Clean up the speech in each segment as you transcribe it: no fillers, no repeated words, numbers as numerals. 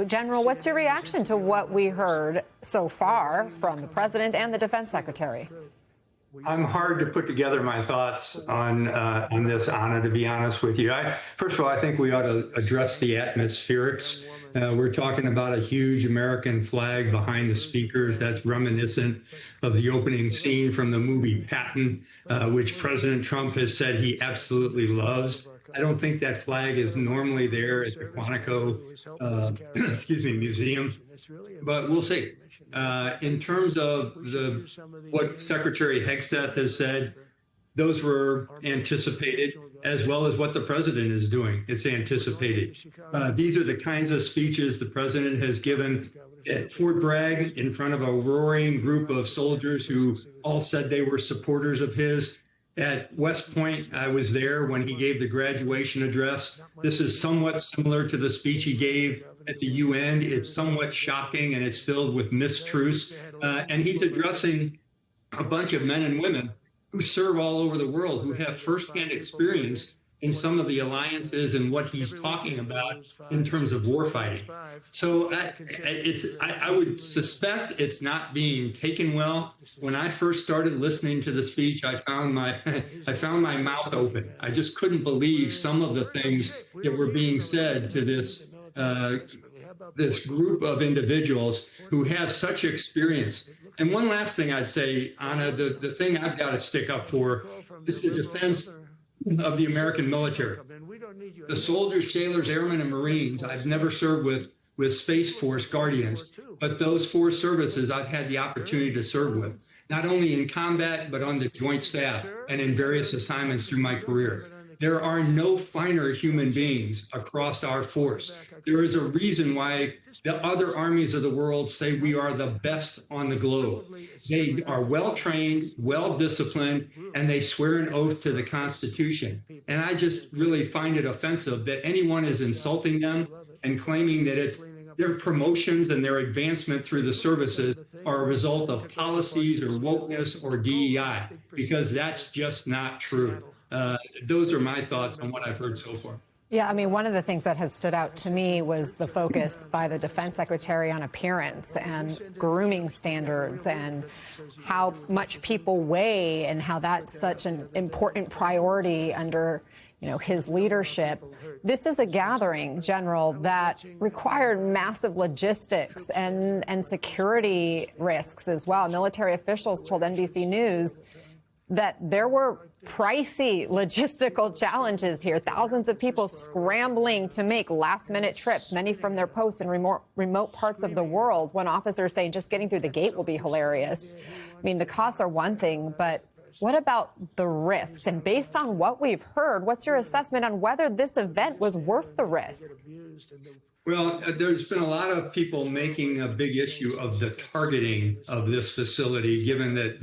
General, what's your reaction to what we heard so far from the president and the defense secretary? I'm hard to put together my thoughts on this, Anna, to be honest with you. First of all, I think we ought to address the atmospherics. We're talking about a huge American flag behind the speakers. That's reminiscent of the opening scene from the movie Patton, which President Trump has said he absolutely loves. I don't think that flag is normally there at the Quantico, museum, but we'll see. In terms of what Secretary Hegseth has said, those were anticipated, as well as what the president is doing. It's anticipated. These are the kinds of speeches the president has given at Fort Bragg in front of a roaring group of soldiers who all said they were supporters of his. At West Point, I was there when he gave the graduation address. This is somewhat similar to the speech he gave at the UN. It's somewhat shocking and it's filled with mistruths. And he's addressing a bunch of men and women who serve all over the world, who have firsthand experience in some of the alliances and what he's talking about in terms of warfighting. So I would suspect it's not being taken well. When I first started listening to the speech, I found my mouth open. I just couldn't believe some of the things that were being said to this group of individuals who have such experience. And one last thing I'd say, Anna, the thing I've got to stick up for is the defense of the American military. The soldiers, sailors, airmen, and Marines I've never served with Space Force Guardians, but those four services I've had the opportunity to serve with, not only in combat, but on the joint staff and in various assignments through my career. There are no finer human beings across our force. There is a reason why the other armies of the world say we are the best on the globe. They are well-trained, well-disciplined, and they swear an oath to the Constitution. And I just really find it offensive that anyone is insulting them and claiming that it's their promotions and their advancement through the services are a result of policies or wokeness or DEI, because that's just not true. Those are my thoughts on what I've heard so far. Yeah, I mean, one of the things that has stood out to me was the focus by the defense secretary on appearance and grooming standards and how much people weigh and how that's such an important priority under, his leadership. This is a gathering, General, that required massive logistics and security risks as well. Military officials told NBC News that there were pricey logistical challenges here. Thousands of people scrambling to make last-minute trips, many from their posts in remote parts of the world. One officer saying just getting through the gate will be hilarious. I mean, the costs are one thing, but what about the risks? And based on what we've heard, what's your assessment on whether this event was worth the risk? Well, there's been a lot of people making a big issue of the targeting of this facility, given that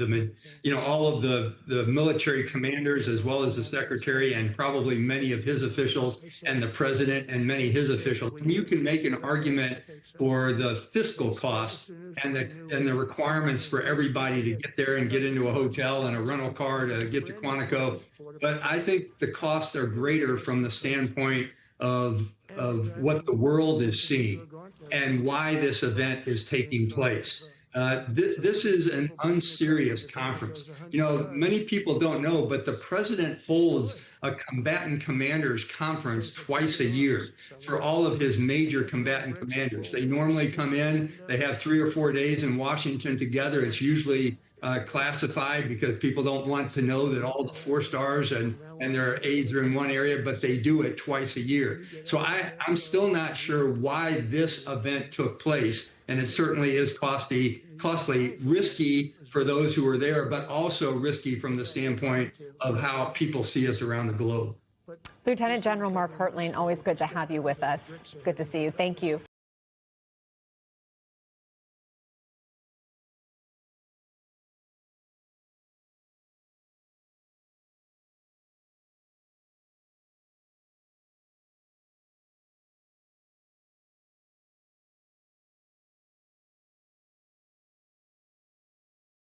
all of the military commanders, as well as the secretary and probably many of his officials and the president and many of his officials, you can make an argument for the fiscal cost and the requirements for everybody to get there and get into a hotel and a rental car to get to Quantico. But I think the costs are greater from the standpoint of what the world is seeing and why this event is taking place. This is an unserious conference. Many people don't know, but the president holds a combatant commanders conference twice a year for all of his major combatant commanders. They normally come in, they have 3 or 4 days in Washington together. It's usually classified because people don't want to know that all the 4 stars and their aides are in one area, but they do it twice a year. So I'm still not sure why this event took place. And it certainly is costly, risky for those who are there, but also risky from the standpoint of how people see us around the globe. Lieutenant General Mark Hertling, always good to have you with us. It's good to see you. Thank you.